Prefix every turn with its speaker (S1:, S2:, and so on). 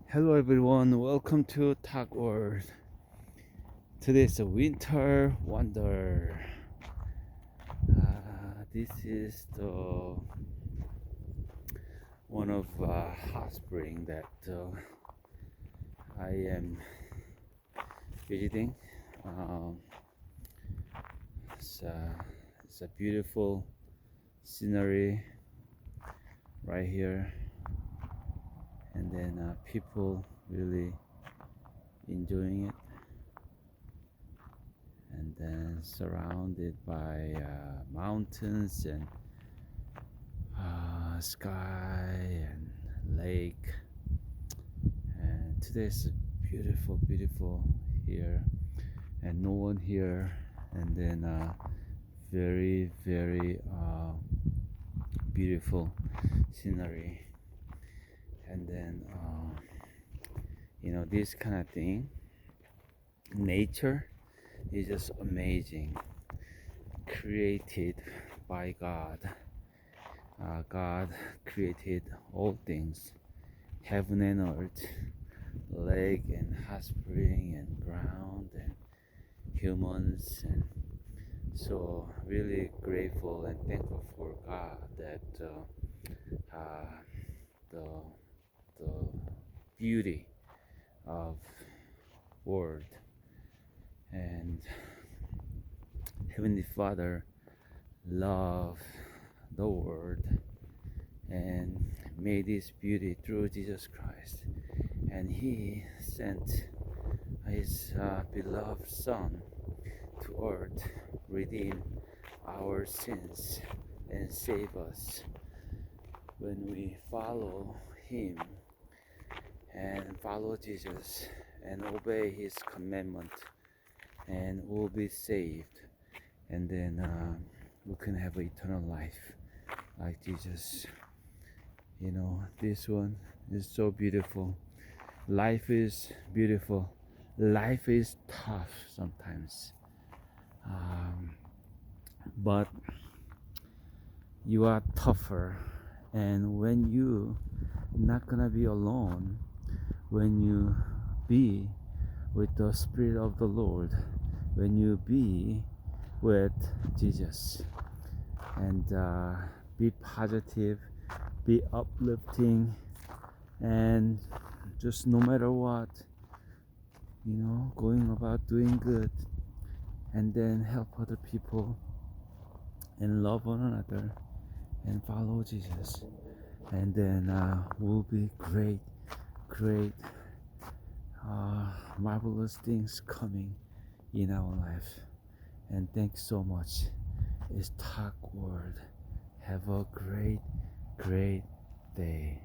S1: Hello everyone, welcome to Talk World. Today is a winter wonder. This is the one of hot spring that I am visiting. Um, it's, uh, it's a beautiful scenery right here, and then people really enjoying it, and then surrounded by mountains and sky and lake. And today's beautiful, beautiful here, and no one here. And then very, very beautiful scenery. And then this kind of thing. Nature is just amazing, created by God. God created all things, heaven and earth, lake and hot spring and ground and humans. And so really grateful and thankful for God that the the beauty of world, and Heavenly Father love the world and made this beauty through Jesus Christ, and He sent His beloved Son to earth, redeem our sins and save us. When we follow Him and follow Jesus and obey His commandment, and we'll be saved, and then we can have eternal life like Jesus. This one is so beautiful. Life is beautiful. Life is tough sometimes, but you are tougher. And when you not gonna be alone, when you be with the Spirit of the Lord, when you be with Jesus, and be positive, be uplifting, and just no matter what, going about doing good, and then help other people and love one another and follow Jesus, and then will be great, great, marvelous things coming in our life. And thanks so much. It's Talk Word. Have a great, great day.